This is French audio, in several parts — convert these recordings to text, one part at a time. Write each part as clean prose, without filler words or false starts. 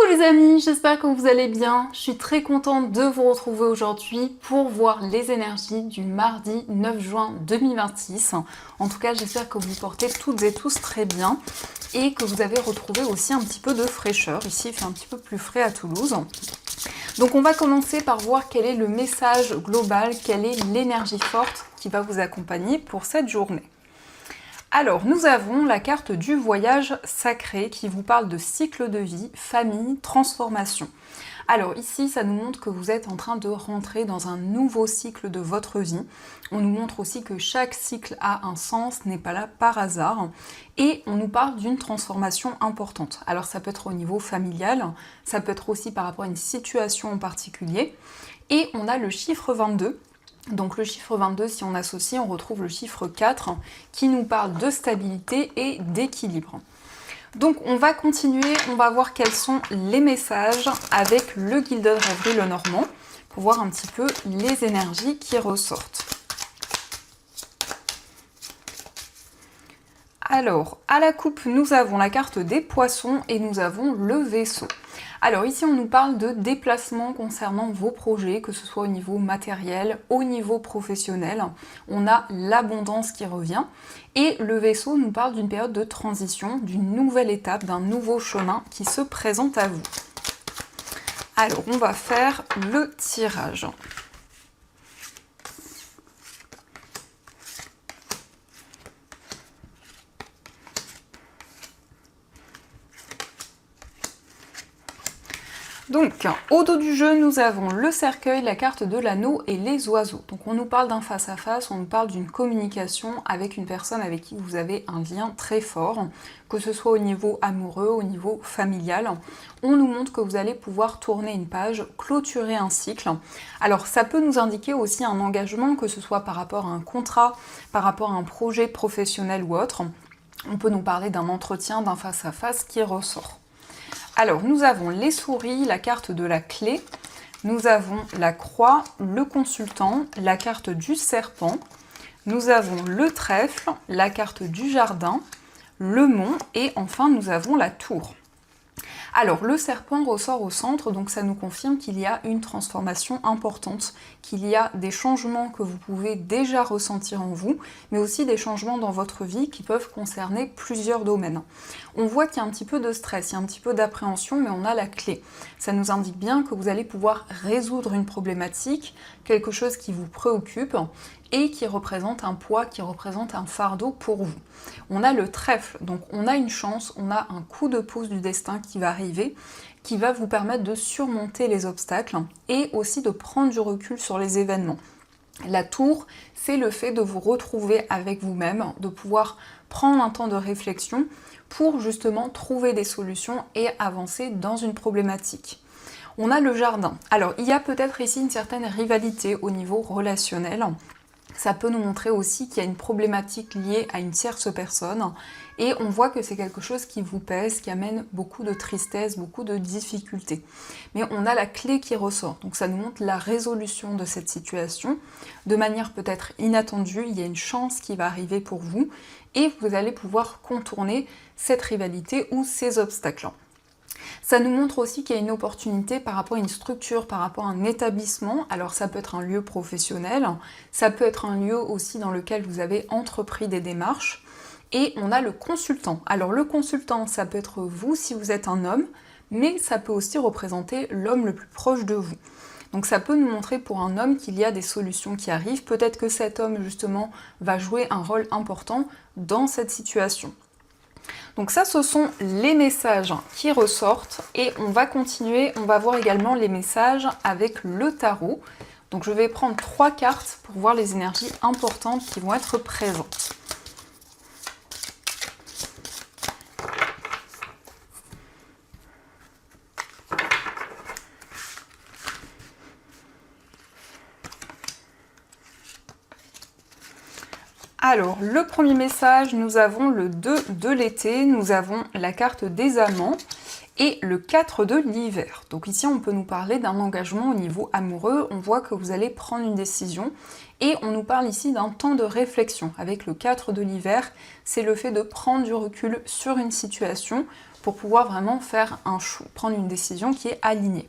Coucou les amis, j'espère que vous allez bien. Je suis très contente de vous retrouver aujourd'hui pour voir les énergies du mardi 9 juin 2026. En tout cas, j'espère que vous portez toutes et tous très bien et que vous avez retrouvé aussi un petit peu de fraîcheur. Ici, il fait un petit peu plus frais à Toulouse. Donc on va commencer par voir quel est le message global, quelle est l'énergie forte qui va vous accompagner pour cette journée. Alors, nous avons la carte du voyage sacré qui vous parle de cycle de vie, famille, transformation. Alors ici, ça nous montre que vous êtes en train de rentrer dans un nouveau cycle de votre vie. On nous montre aussi que chaque cycle a un sens, n'est pas là par hasard. Et on nous parle d'une transformation importante. Alors ça peut être au niveau familial, ça peut être aussi par rapport à une situation en particulier. Et on a le chiffre 22. Donc le chiffre 22, si on associe, on retrouve le chiffre 4 qui nous parle de stabilité et d'équilibre. Donc on va continuer, on va voir quels sont les messages avec le Gilded Rêverie Lenormand pour voir un petit peu les énergies qui ressortent. Alors, à la coupe, nous avons la carte des poissons et nous avons le vaisseau. Alors ici, on nous parle de déplacement concernant vos projets, que ce soit au niveau matériel, au niveau professionnel. On a l'abondance qui revient. Et le vaisseau nous parle d'une période de transition, d'une nouvelle étape, d'un nouveau chemin qui se présente à vous. Alors, on va faire le tirage. Donc, au dos du jeu, nous avons le cercueil, la carte de l'anneau et les oiseaux. Donc on nous parle d'un face-à-face, on nous parle d'une communication avec une personne avec qui vous avez un lien très fort, que ce soit au niveau amoureux, au niveau familial. On nous montre que vous allez pouvoir tourner une page, clôturer un cycle. Alors ça peut nous indiquer aussi un engagement, que ce soit par rapport à un contrat, par rapport à un projet professionnel ou autre. On peut nous parler d'un entretien, d'un face-à-face qui ressort. Alors, nous avons les souris, la carte de la clé, nous avons la croix, le consultant, la carte du serpent, nous avons le trèfle, la carte du jardin, le mont et enfin nous avons la tour. Alors, le serpent ressort au centre, donc ça nous confirme qu'il y a une transformation importante, qu'il y a des changements que vous pouvez déjà ressentir en vous, mais aussi des changements dans votre vie qui peuvent concerner plusieurs domaines. On voit qu'il y a un petit peu de stress, il y a un petit peu d'appréhension, mais on a la clé. Ça nous indique bien que vous allez pouvoir résoudre une problématique, quelque chose qui vous préoccupe, et qui représente un poids, qui représente un fardeau pour vous. On a le trèfle, donc on a une chance, on a un coup de pouce du destin qui va arriver, qui va vous permettre de surmonter les obstacles et aussi de prendre du recul sur les événements. La tour, c'est le fait de vous retrouver avec vous-même, de pouvoir prendre un temps de réflexion pour justement trouver des solutions et avancer dans une problématique. On a le jardin. Alors, il y a peut-être ici une certaine rivalité au niveau relationnel. Ça peut nous montrer aussi qu'il y a une problématique liée à une tierce personne et on voit que c'est quelque chose qui vous pèse, qui amène beaucoup de tristesse, beaucoup de difficultés. Mais on a la clé qui ressort, donc ça nous montre la résolution de cette situation de manière peut-être inattendue. Il y a une chance qui va arriver pour vous et vous allez pouvoir contourner cette rivalité ou ces obstacles. Ça nous montre aussi qu'il y a une opportunité par rapport à une structure, par rapport à un établissement. Alors ça peut être un lieu professionnel, ça peut être un lieu aussi dans lequel vous avez entrepris des démarches. Et on a le consultant. Alors le consultant, ça peut être vous si vous êtes un homme, mais ça peut aussi représenter l'homme le plus proche de vous. Donc ça peut nous montrer pour un homme qu'il y a des solutions qui arrivent. Peut-être que cet homme justement va jouer un rôle important dans cette situation. Donc ça, ce sont les messages qui ressortent et on va continuer, on va voir également les messages avec le tarot. Donc je vais prendre 3 cartes pour voir les énergies importantes qui vont être présentes. Alors, le premier message, nous avons le 2 de l'été, nous avons la carte des amants et le 4 de l'hiver. Donc ici, on peut nous parler d'un engagement au niveau amoureux. On voit que vous allez prendre une décision et on nous parle ici d'un temps de réflexion. Avec le 4 de l'hiver, c'est le fait de prendre du recul sur une situation pour pouvoir vraiment faire prendre une décision qui est alignée.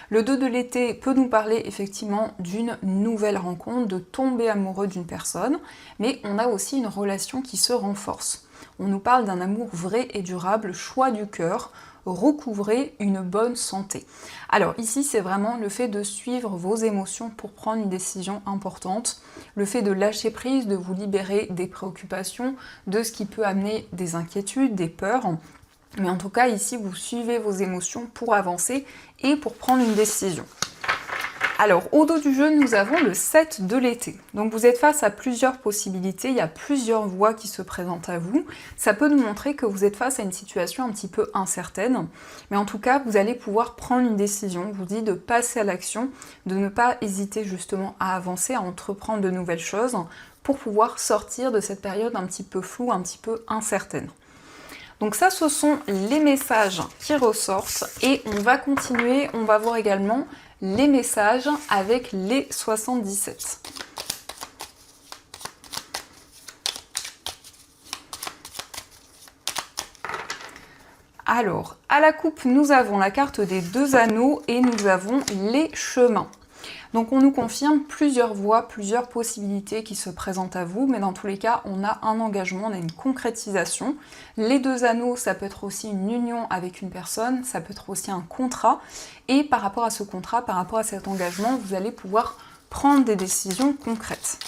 Le 2 de l'été peut nous parler effectivement d'une nouvelle rencontre, de tomber amoureux d'une personne, mais on a aussi une relation qui se renforce. On nous parle d'un amour vrai et durable, choix du cœur, recouvrer une bonne santé. Alors ici, c'est vraiment le fait de suivre vos émotions pour prendre une décision importante, le fait de lâcher prise, de vous libérer des préoccupations, de ce qui peut amener des inquiétudes, des peurs. Mais en tout cas, ici, vous suivez vos émotions pour avancer et pour prendre une décision. Alors, au dos du jeu, nous avons le 7 de l'été. Donc, vous êtes face à plusieurs possibilités, il y a plusieurs voies qui se présentent à vous. Ça peut nous montrer que vous êtes face à une situation un petit peu incertaine. Mais en tout cas, vous allez pouvoir prendre une décision. Je vous dis de passer à l'action, de ne pas hésiter justement à avancer, à entreprendre de nouvelles choses pour pouvoir sortir de cette période un petit peu floue, un petit peu incertaine. Donc ça, ce sont les messages qui ressortent et on va continuer, on va voir également les messages avec les 77. Alors, à la coupe, nous avons la carte des 2 anneaux et nous avons les chemins. Donc on nous confirme plusieurs voies, plusieurs possibilités qui se présentent à vous, mais dans tous les cas, on a un engagement, on a une concrétisation. Les 2 anneaux, ça peut être aussi une union avec une personne, ça peut être aussi un contrat, et par rapport à ce contrat, par rapport à cet engagement, vous allez pouvoir prendre des décisions concrètes.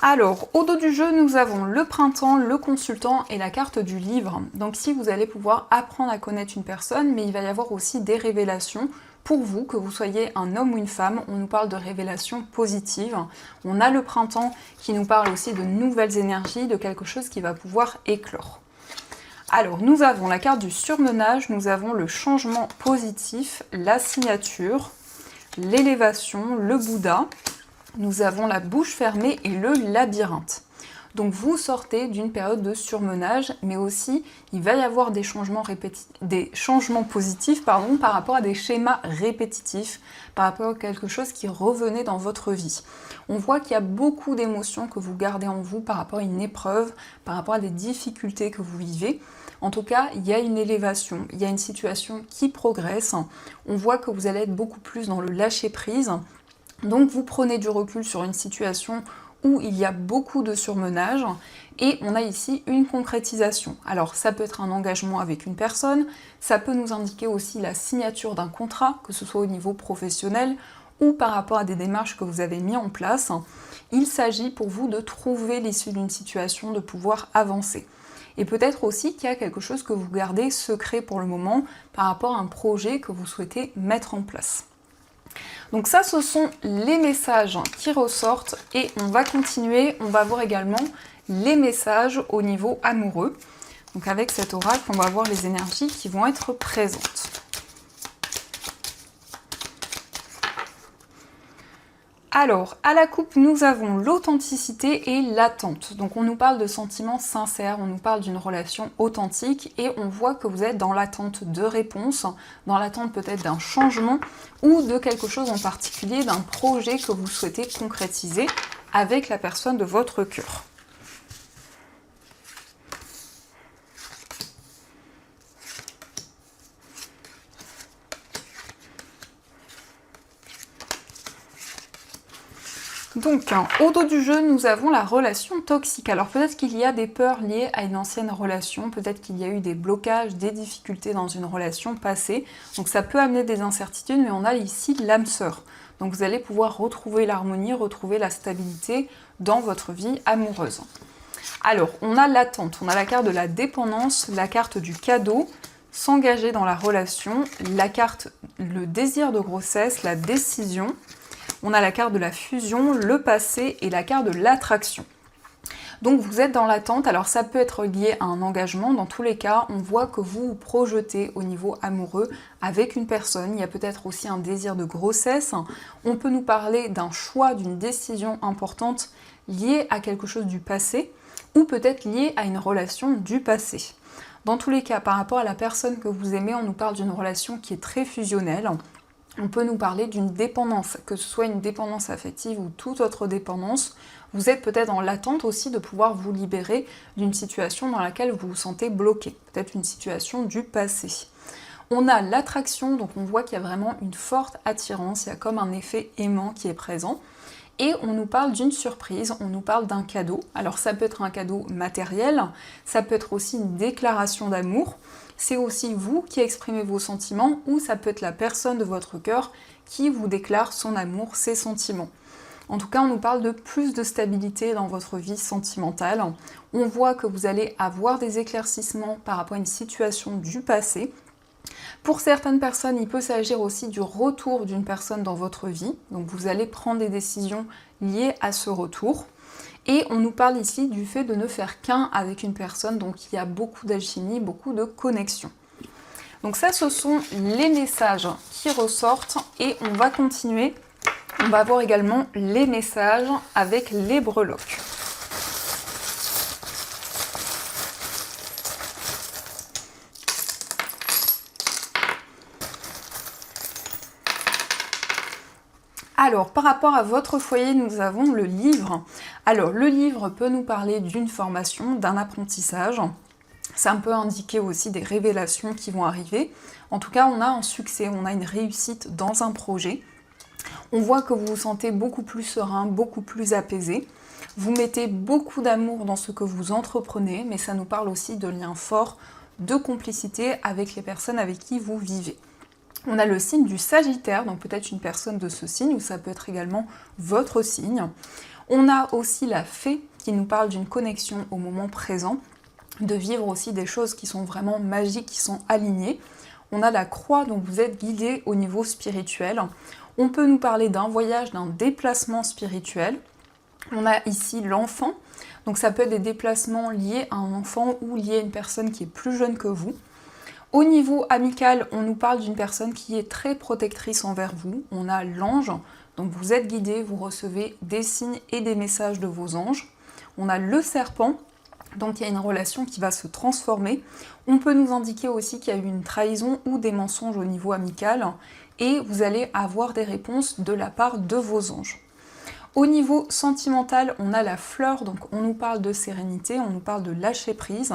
Alors, au dos du jeu, nous avons le printemps, le consultant et la carte du livre. Donc ici, vous allez pouvoir apprendre à connaître une personne, mais il va y avoir aussi des révélations pour vous, que vous soyez un homme ou une femme. On nous parle de révélations positives. On a le printemps qui nous parle aussi de nouvelles énergies, de quelque chose qui va pouvoir éclore. Alors, nous avons la carte du surmenage, nous avons le changement positif, la signature, l'élévation, le Bouddha. Nous avons la bouche fermée et le labyrinthe. Donc vous sortez d'une période de surmenage, mais aussi il va y avoir des changements positifs par rapport à des schémas répétitifs, par rapport à quelque chose qui revenait dans votre vie. On voit qu'il y a beaucoup d'émotions que vous gardez en vous par rapport à une épreuve, par rapport à des difficultés que vous vivez. En tout cas, il y a une élévation, il y a une situation qui progresse. On voit que vous allez être beaucoup plus dans le lâcher-prise. Donc vous prenez du recul sur une situation où il y a beaucoup de surmenage et on a ici une concrétisation. Alors ça peut être un engagement avec une personne, ça peut nous indiquer aussi la signature d'un contrat, que ce soit au niveau professionnel ou par rapport à des démarches que vous avez mis en place. Il s'agit pour vous de trouver l'issue d'une situation, de pouvoir avancer. Et peut-être aussi qu'il y a quelque chose que vous gardez secret pour le moment par rapport à un projet que vous souhaitez mettre en place. Donc ça, ce sont les messages qui ressortent et on va continuer, on va voir également les messages au niveau amoureux. Donc avec cet oracle, on va voir les énergies qui vont être présentes. Alors, à la coupe, nous avons l'authenticité et l'attente. Donc on nous parle de sentiments sincères, on nous parle d'une relation authentique et on voit que vous êtes dans l'attente de réponses, dans l'attente peut-être d'un changement ou de quelque chose en particulier, d'un projet que vous souhaitez concrétiser avec la personne de votre cœur. Donc, au dos du jeu, nous avons la relation toxique. Alors peut-être qu'il y a des peurs liées à une ancienne relation, peut-être qu'il y a eu des blocages, des difficultés dans une relation passée. Donc ça peut amener des incertitudes, mais on a ici l'âme sœur. Donc vous allez pouvoir retrouver l'harmonie, retrouver la stabilité dans votre vie amoureuse. Alors, on a l'attente, on a la carte de la dépendance, la carte du cadeau, s'engager dans la relation, la carte le désir de grossesse, la décision. On a la carte de la fusion, le passé et la carte de l'attraction. Donc vous êtes dans l'attente, alors ça peut être lié à un engagement, dans tous les cas, on voit que vous vous projetez au niveau amoureux avec une personne, il y a peut-être aussi un désir de grossesse, on peut nous parler d'un choix, d'une décision importante liée à quelque chose du passé, ou peut-être liée à une relation du passé. Dans tous les cas, par rapport à la personne que vous aimez, on nous parle d'une relation qui est très fusionnelle. On peut nous parler d'une dépendance, que ce soit une dépendance affective ou toute autre dépendance. Vous êtes peut-être en l'attente aussi de pouvoir vous libérer d'une situation dans laquelle vous vous sentez bloqué, peut-être une situation du passé. On a l'attraction, donc on voit qu'il y a vraiment une forte attirance, il y a comme un effet aimant qui est présent. Et on nous parle d'une surprise, on nous parle d'un cadeau. Alors ça peut être un cadeau matériel, ça peut être aussi une déclaration d'amour. C'est aussi vous qui exprimez vos sentiments ou ça peut être la personne de votre cœur qui vous déclare son amour, ses sentiments. En tout cas, on nous parle de plus de stabilité dans votre vie sentimentale. On voit que vous allez avoir des éclaircissements par rapport à une situation du passé. Pour certaines personnes, il peut s'agir aussi du retour d'une personne dans votre vie. Donc vous allez prendre des décisions liées à ce retour. Et on nous parle ici du fait de ne faire qu'un avec une personne, donc il y a beaucoup d'alchimie, beaucoup de connexion. Donc ça, ce sont les messages qui ressortent et on va continuer. On va voir également les messages avec les breloques. Alors, par rapport à votre foyer, nous avons le livre. Alors, le livre peut nous parler d'une formation, d'un apprentissage. Ça peut indiquer aussi des révélations qui vont arriver. En tout cas, on a un succès, on a une réussite dans un projet. On voit que vous vous sentez beaucoup plus serein, beaucoup plus apaisé. Vous mettez beaucoup d'amour dans ce que vous entreprenez, mais ça nous parle aussi de liens forts, de complicité avec les personnes avec qui vous vivez. On a le signe du Sagittaire, donc peut-être une personne de ce signe, ou ça peut être également votre signe. On a aussi la Fée qui nous parle d'une connexion au moment présent, de vivre aussi des choses qui sont vraiment magiques, qui sont alignées. On a la Croix, donc vous êtes guidé au niveau spirituel. On peut nous parler d'un voyage, d'un déplacement spirituel. On a ici l'enfant, donc ça peut être des déplacements liés à un enfant ou liés à une personne qui est plus jeune que vous. Au niveau amical, on nous parle d'une personne qui est très protectrice envers vous. On a l'ange, donc vous êtes guidé, vous recevez des signes et des messages de vos anges. On a le serpent, donc il y a une relation qui va se transformer. On peut nous indiquer aussi qu'il y a eu une trahison ou des mensonges au niveau amical et vous allez avoir des réponses de la part de vos anges. Au niveau sentimental, on a la fleur, donc on nous parle de sérénité, on nous parle de lâcher prise.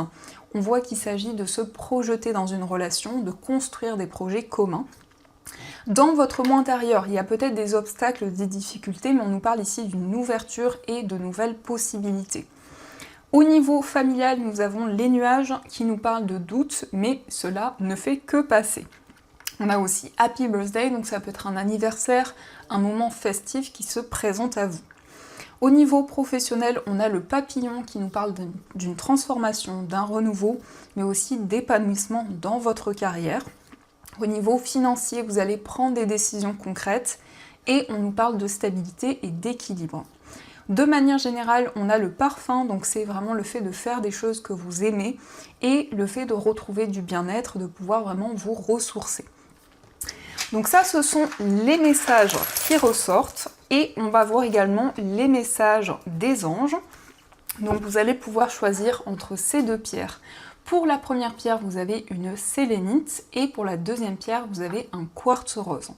On voit qu'il s'agit de se projeter dans une relation, de construire des projets communs. Dans votre moi intérieur, il y a peut-être des obstacles, des difficultés, mais on nous parle ici d'une ouverture et de nouvelles possibilités. Au niveau familial, nous avons les nuages qui nous parlent de doutes, mais cela ne fait que passer. On a aussi Happy Birthday, donc ça peut être un anniversaire, un moment festif qui se présente à vous. Au niveau professionnel, on a le papillon qui nous parle d'une transformation, d'un renouveau, mais aussi d'épanouissement dans votre carrière. Au niveau financier, vous allez prendre des décisions concrètes et on nous parle de stabilité et d'équilibre. De manière générale, on a le parfum, donc c'est vraiment le fait de faire des choses que vous aimez et le fait de retrouver du bien-être, de pouvoir vraiment vous ressourcer. Donc ça, ce sont les messages qui ressortent et on va voir également les messages des anges. Donc vous allez pouvoir choisir entre ces deux pierres. Pour la première pierre, vous avez une sélénite et pour la deuxième pierre, vous avez un quartz rose.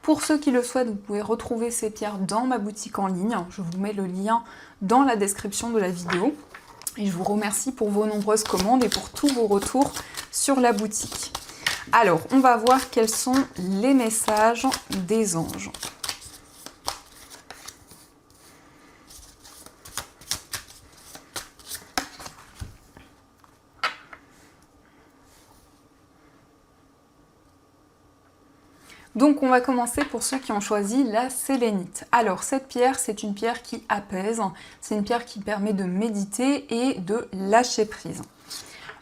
Pour ceux qui le souhaitent, vous pouvez retrouver ces pierres dans ma boutique en ligne. Je vous mets le lien dans la description de la vidéo. Et je vous remercie pour vos nombreuses commandes et pour tous vos retours sur la boutique. Alors, on va voir quels sont les messages des anges. Donc on va commencer pour ceux qui ont choisi la sélénite. Alors cette pierre, c'est une pierre qui apaise, c'est une pierre qui permet de méditer et de lâcher prise.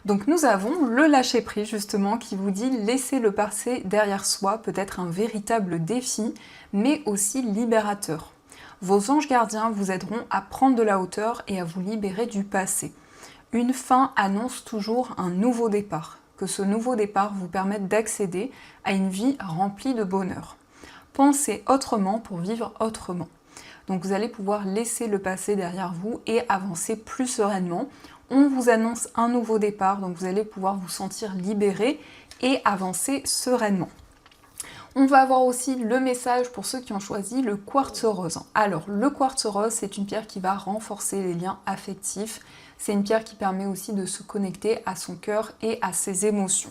Donc nous avons le lâcher prise justement qui vous dit laisser le passé derrière soi peut être un véritable défi, mais aussi libérateur. Vos anges gardiens vous aideront à prendre de la hauteur et à vous libérer du passé. Une fin annonce toujours un nouveau départ. Que ce nouveau départ vous permette d'accéder à une vie remplie de bonheur. Pensez autrement pour vivre autrement. Donc vous allez pouvoir laisser le passé derrière vous et avancer plus sereinement. On vous annonce un nouveau départ, donc vous allez pouvoir vous sentir libéré et avancer sereinement. On va avoir aussi le message pour ceux qui ont choisi le quartz rose. Alors, le quartz rose, c'est une pierre qui va renforcer les liens affectifs. C'est une pierre qui permet aussi de se connecter à son cœur et à ses émotions.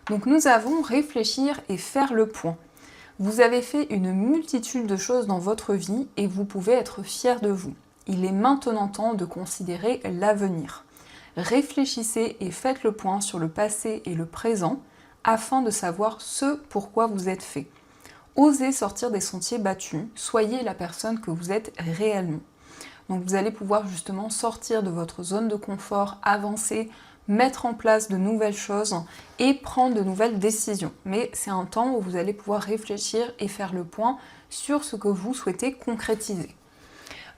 Donc nous avons réfléchir et faire le point. Vous avez fait une multitude de choses dans votre vie et vous pouvez être fier de vous. Il est maintenant temps de considérer l'avenir. Réfléchissez et faites le point sur le passé et le présent afin de savoir ce pourquoi vous êtes fait. Osez sortir des sentiers battus, soyez la personne que vous êtes réellement. Donc vous allez pouvoir justement sortir de votre zone de confort, avancer, mettre en place de nouvelles choses et prendre de nouvelles décisions. Mais c'est un temps où vous allez pouvoir réfléchir et faire le point sur ce que vous souhaitez concrétiser.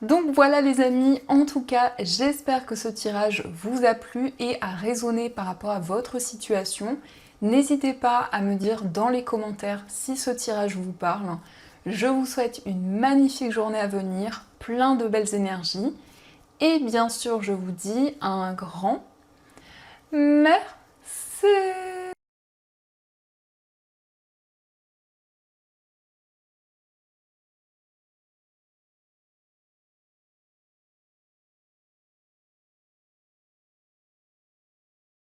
Donc voilà les amis, en tout cas j'espère que ce tirage vous a plu et a résonné par rapport à votre situation. N'hésitez pas à me dire dans les commentaires si ce tirage vous parle. Je vous souhaite une magnifique journée à venir, plein de belles énergies. Et bien sûr, je vous dis un grand merci.